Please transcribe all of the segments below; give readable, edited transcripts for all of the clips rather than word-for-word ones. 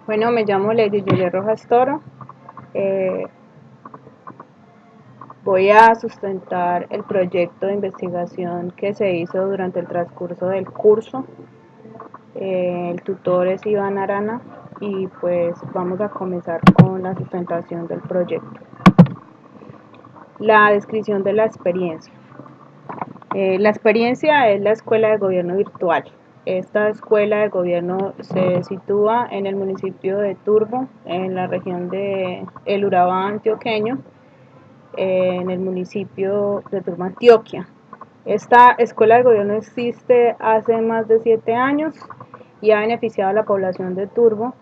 Bueno, me llamo Lady Julia Rojas Toro. Eh, Voy a sustentar el proyecto de investigación que se hizo durante el transcurso del curso. El tutor es Iván Arana y pues vamos a comenzar con la sustentación del proyecto. La descripción de la experiencia. La experiencia es la Escuela de Gobierno Virtual. Esta escuela de gobierno se sitúa en el municipio de Turbo, en la región de El Urabá antioqueño, en el municipio de Turbo, Antioquia. Esta escuela de gobierno existe hace más de 7 años y ha beneficiado a la población de Turbo,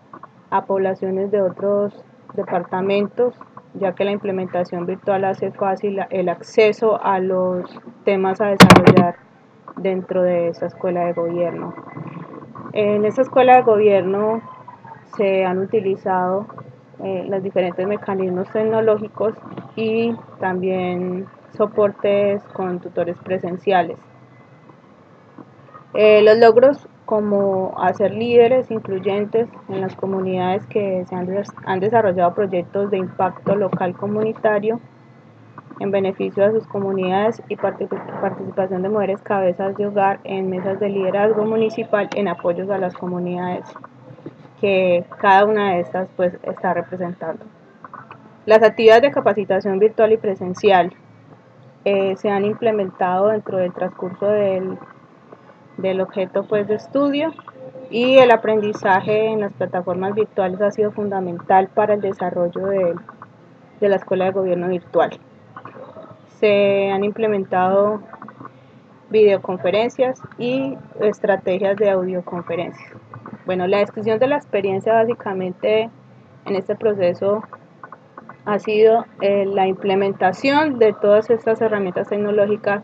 a poblaciones de otros departamentos, ya que la implementación virtual hace fácil el acceso a los temas a desarrollar dentro de esa escuela de gobierno. En esta escuela de gobierno se han utilizado los diferentes mecanismos tecnológicos y también soportes con tutores presenciales. Los logros como hacer líderes influyentes en las comunidades que han desarrollado proyectos de impacto local comunitario en beneficio de sus comunidades y participación de mujeres cabezas de hogar en mesas de liderazgo municipal en apoyos a las comunidades que cada una de estas pues está representando. Las actividades de capacitación virtual y presencial se han implementado dentro del transcurso del objeto pues de estudio, y el aprendizaje en las plataformas virtuales ha sido fundamental para el desarrollo de la escuela de gobierno virtual. Se han implementado videoconferencias y estrategias de audioconferencias. Bueno, la descripción de la experiencia básicamente en este proceso ha sido la implementación de todas estas herramientas tecnológicas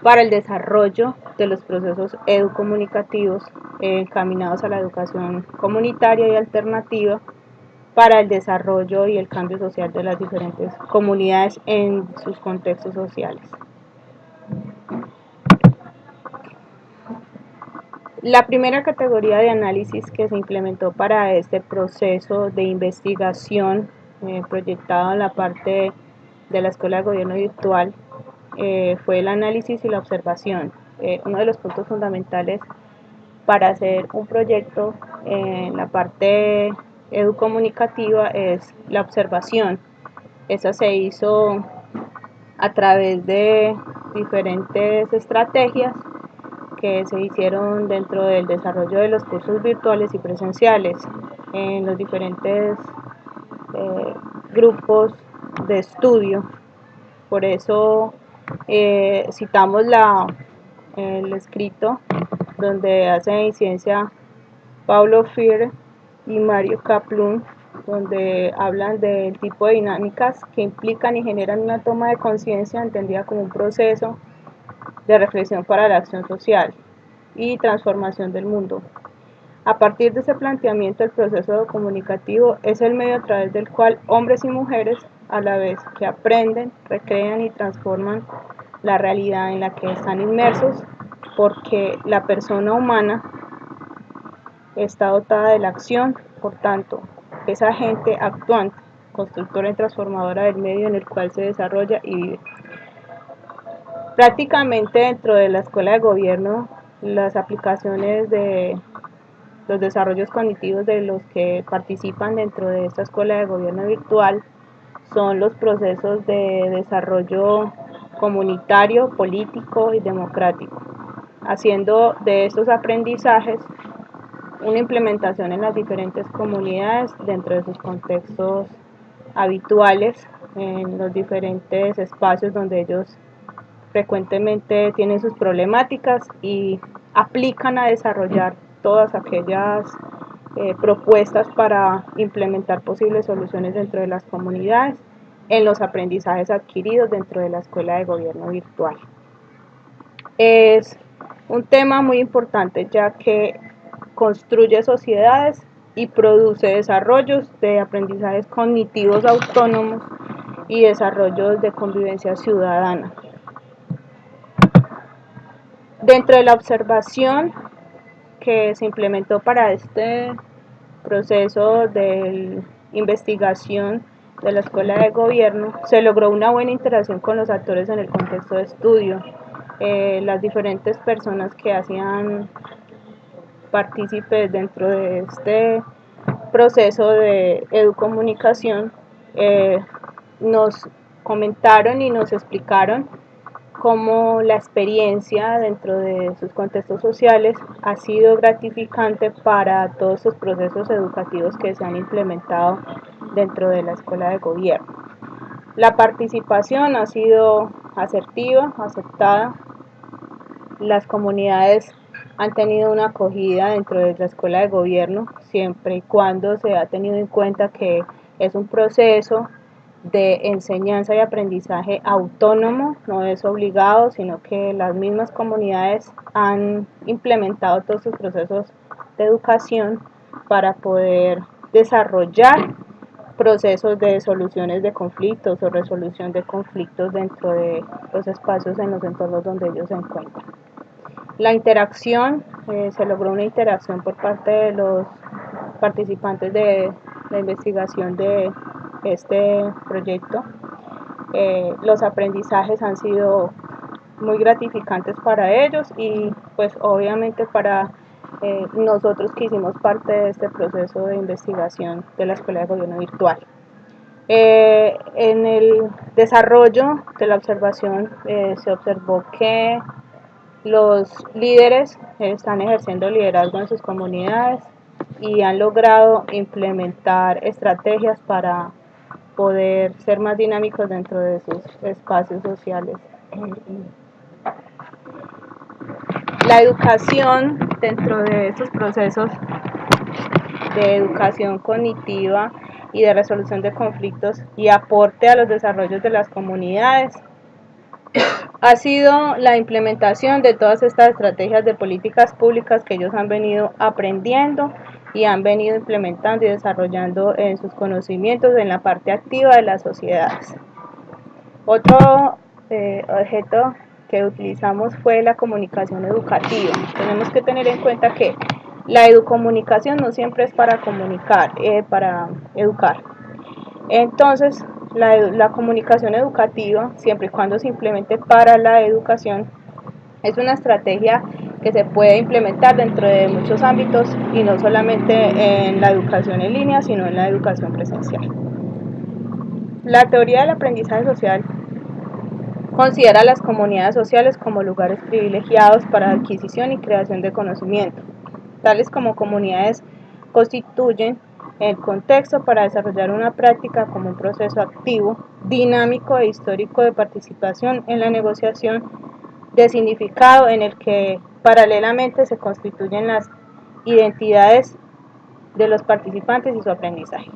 para el desarrollo de los procesos educomunicativos encaminados a la educación comunitaria y alternativa para el desarrollo y el cambio social de las diferentes comunidades en sus contextos sociales. La primera categoría de análisis que se implementó para este proceso de investigación proyectado en la parte de la Escuela de Gobierno Virtual fue el análisis y la observación. Uno de los puntos fundamentales para hacer un proyecto en la parte educomunicativa es la observación. Esa se hizo a través de diferentes estrategias que se hicieron dentro del desarrollo de los cursos virtuales y presenciales en los diferentes grupos de estudio. Por eso citamos el escrito donde hace incidencia Paulo Freire y Mario Kaplun, donde hablan del tipo de dinámicas que implican y generan una toma de conciencia entendida como un proceso de reflexión para la acción social y transformación del mundo. A partir de ese planteamiento, el proceso comunicativo es el medio a través del cual hombres y mujeres, a la vez que aprenden, recrean y transforman la realidad en la que están inmersos, porque la persona humana está dotada de la acción, por tanto, es agente actuante, constructora y transformadora del medio en el cual se desarrolla y vive. Prácticamente dentro de la escuela de gobierno, las aplicaciones de los desarrollos cognitivos de los que participan dentro de esta escuela de gobierno virtual son los procesos de desarrollo comunitario, político y democrático, haciendo de estos aprendizajes una implementación en las diferentes comunidades dentro de sus contextos habituales, en los diferentes espacios donde ellos frecuentemente tienen sus problemáticas y aplican a desarrollar todas aquellas propuestas para implementar posibles soluciones dentro de las comunidades en los aprendizajes adquiridos dentro de la escuela de gobierno virtual. Es un tema muy importante ya que construye sociedades y produce desarrollos de aprendizajes cognitivos autónomos y desarrollos de convivencia ciudadana. Dentro de la observación que se implementó para este proceso de investigación de la Escuela de Gobierno, se logró una buena interacción con los actores en el contexto de estudio. Las diferentes personas que hacían partícipes dentro de este proceso de educomunicación nos comentaron y nos explicaron cómo la experiencia dentro de sus contextos sociales ha sido gratificante para todos los procesos educativos que se han implementado dentro de la Escuela de Gobierno. La participación ha sido asertiva, aceptada. Las comunidades han tenido una acogida dentro de la Escuela de Gobierno siempre y cuando se ha tenido en cuenta que es un proceso de enseñanza y aprendizaje autónomo, no es obligado, sino que las mismas comunidades han implementado todos sus procesos de educación para poder desarrollar procesos de soluciones de conflictos o resolución de conflictos dentro de los espacios en los entornos donde ellos se encuentran. La interacción, se logró una interacción por parte de los participantes de la investigación de este proyecto. Los aprendizajes han sido muy gratificantes para ellos y pues obviamente para nosotros que hicimos parte de este proceso de investigación de la Escuela de Gobierno Virtual. En el desarrollo de la observación se observó que los líderes están ejerciendo liderazgo en sus comunidades y han logrado implementar estrategias para poder ser más dinámicos dentro de sus espacios sociales. La educación dentro de estos procesos de educación cognitiva y de resolución de conflictos y aporte a los desarrollos de las comunidades ha sido la implementación de todas estas estrategias de políticas públicas que ellos han venido aprendiendo y han venido implementando y desarrollando en sus conocimientos en la parte activa de las sociedades. Otro objeto que utilizamos fue la comunicación educativa. Tenemos que tener en cuenta que la educomunicación no siempre es para comunicar, para educar. Entonces, la comunicación educativa, siempre y cuando se implemente para la educación, es una estrategia que se puede implementar dentro de muchos ámbitos y no solamente en la educación en línea, sino en la educación presencial. La teoría del aprendizaje social considera a las comunidades sociales como lugares privilegiados para adquisición y creación de conocimiento. Tales como comunidades constituyen el contexto para desarrollar una práctica como un proceso activo, dinámico e histórico de participación en la negociación de significado en el que paralelamente se constituyen las identidades de los participantes y su aprendizaje.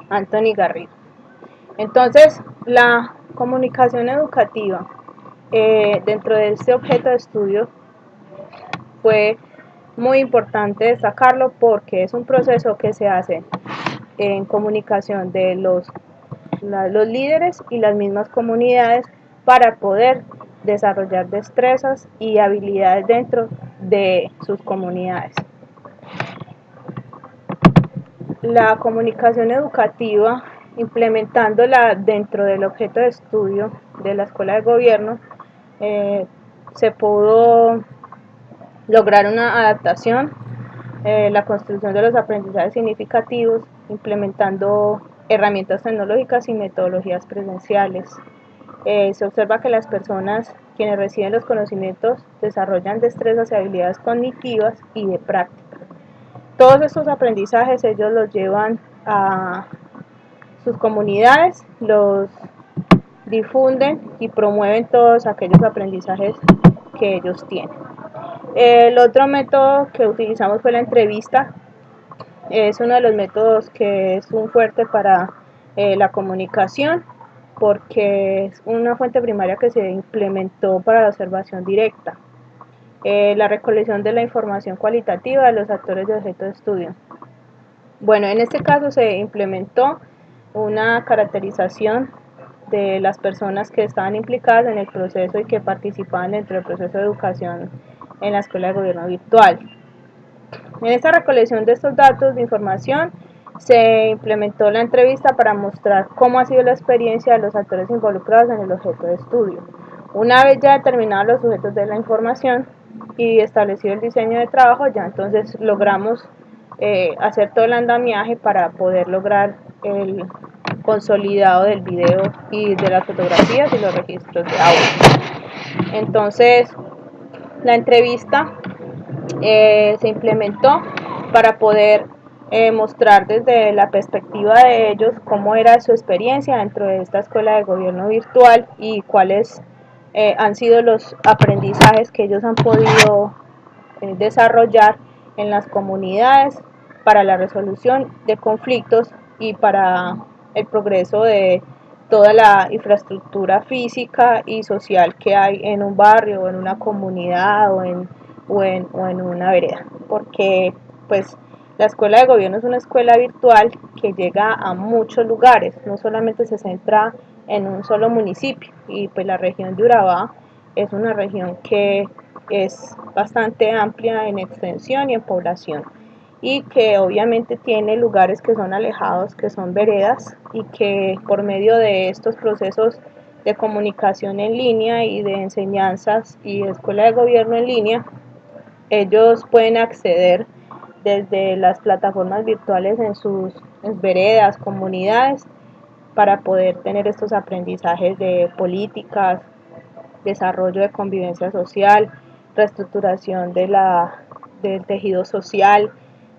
Anthony Garrido. Entonces, la comunicación educativa dentro de este objeto de estudio fue muy importante destacarlo porque es un proceso que se hace en comunicación de los líderes y las mismas comunidades para poder desarrollar destrezas y habilidades dentro de sus comunidades. La comunicación educativa, implementándola dentro del objeto de estudio de la Escuela de Gobierno, se pudo lograr una adaptación, la construcción de los aprendizajes significativos, implementando herramientas tecnológicas y metodologías presenciales. Se observa que las personas quienes reciben los conocimientos desarrollan destrezas y habilidades cognitivas y de práctica. Todos estos aprendizajes ellos los llevan a sus comunidades, los difunden y promueven todos aquellos aprendizajes que ellos tienen. El otro método que utilizamos fue la entrevista. Es uno de los métodos que es un fuerte para la comunicación porque es una fuente primaria que se implementó para la observación directa. La recolección de la información cualitativa de los actores de objeto de estudio. Bueno, en este caso se implementó una caracterización de las personas que estaban implicadas en el proceso y que participaban dentro del proceso de educación en la Escuela de Gobierno Virtual. En esta recolección de estos datos de información se implementó la entrevista para mostrar cómo ha sido la experiencia de los actores involucrados en el objeto de estudio. Una vez ya determinados los sujetos de la información y establecido el diseño de trabajo, ya entonces logramos hacer todo el andamiaje para poder lograr el consolidado del video y de las fotografías y los registros de audio. Entonces, la entrevista se implementó para poder mostrar desde la perspectiva de ellos cómo era su experiencia dentro de esta escuela de gobierno virtual y cuáles han sido los aprendizajes que ellos han podido desarrollar en las comunidades para la resolución de conflictos y para el progreso de toda la infraestructura física y social que hay en un barrio o en una comunidad o en una vereda, porque pues la escuela de gobierno es una escuela virtual que llega a muchos lugares, no solamente se centra en un solo municipio, y pues la región de Urabá es una región que es bastante amplia en extensión y en población, y que obviamente tiene lugares que son alejados, que son veredas, y que por medio de estos procesos de comunicación en línea y de enseñanzas y escuela de gobierno en línea, ellos pueden acceder desde las plataformas virtuales en sus veredas, comunidades, para poder tener estos aprendizajes de políticas, desarrollo de convivencia social, reestructuración del tejido social,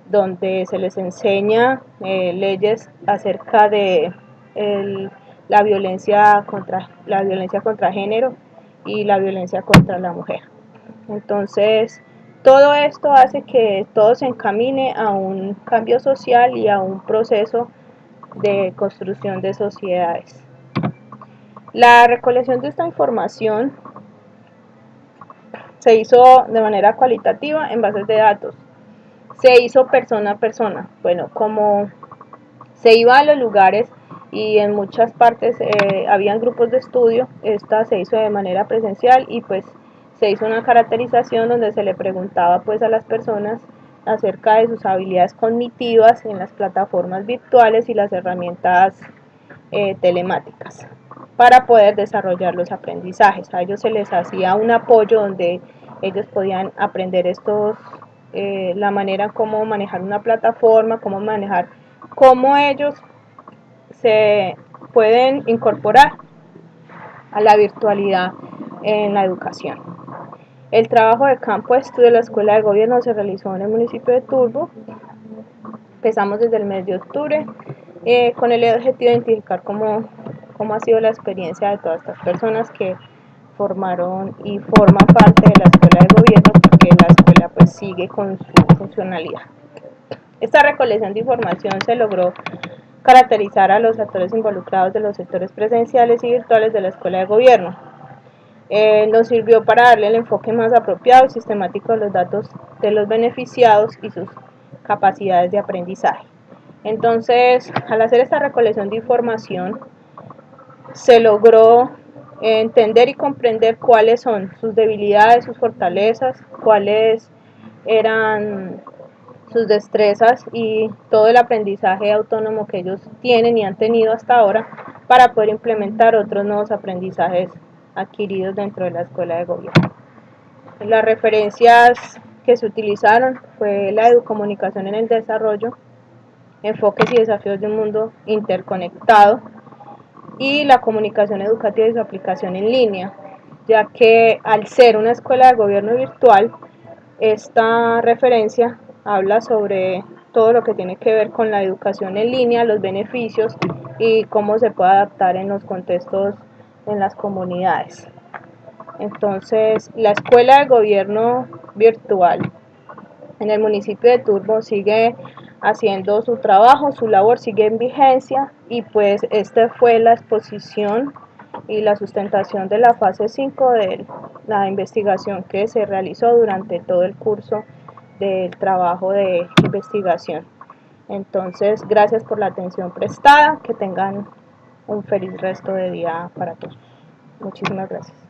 donde se les enseña leyes acerca de la violencia contra género y la violencia contra la mujer. Entonces, todo esto hace que todo se encamine a un cambio social y a un proceso de construcción de sociedades. La recolección de esta información se hizo de manera cualitativa en bases de datos. Se hizo persona a persona. Bueno, como se iba a los lugares y en muchas partes habían grupos de estudio, esta se hizo de manera presencial y pues se hizo una caracterización donde se le preguntaba pues a las personas acerca de sus habilidades cognitivas en las plataformas virtuales y las herramientas telemáticas para poder desarrollar los aprendizajes. A ellos se les hacía un apoyo donde ellos podían aprender la manera en cómo manejar una plataforma, cómo ellos se pueden incorporar a la virtualidad en la educación. El trabajo de campo de estudio de la Escuela de Gobierno se realizó en el municipio de Turbo. Empezamos desde el mes de octubre con el objetivo de identificar cómo ha sido la experiencia de todas estas personas que formaron y forman parte de la Escuela de Gobierno, porque la escuela pues sigue con su funcionalidad. Esta recolección de información se logró caracterizar a los actores involucrados de los sectores presenciales y virtuales de la Escuela de Gobierno. Nos sirvió para darle el enfoque más apropiado y sistemático de los datos de los beneficiados y sus capacidades de aprendizaje. Entonces, al hacer esta recolección de información, se logró entender y comprender cuáles son sus debilidades, sus fortalezas, cuáles eran sus destrezas y todo el aprendizaje autónomo que ellos tienen y han tenido hasta ahora para poder implementar otros nuevos aprendizajes adquiridos dentro de la escuela de gobierno. Las referencias que se utilizaron fue la educomunicación en el desarrollo, enfoques y desafíos de un mundo interconectado, y la comunicación educativa y su aplicación en línea, ya que al ser una escuela de gobierno virtual, esta referencia habla sobre todo lo que tiene que ver con la educación en línea, los beneficios y cómo se puede adaptar en los contextos en las comunidades. Entonces, la escuela de gobierno virtual en el municipio de Turbo sigue haciendo su trabajo, su labor sigue en vigencia, y pues esta fue la exposición y la sustentación de la fase 5 de la investigación que se realizó durante todo el curso del trabajo de investigación. Entonces, gracias por la atención prestada, que tengan un feliz resto de día para todos. Muchísimas gracias.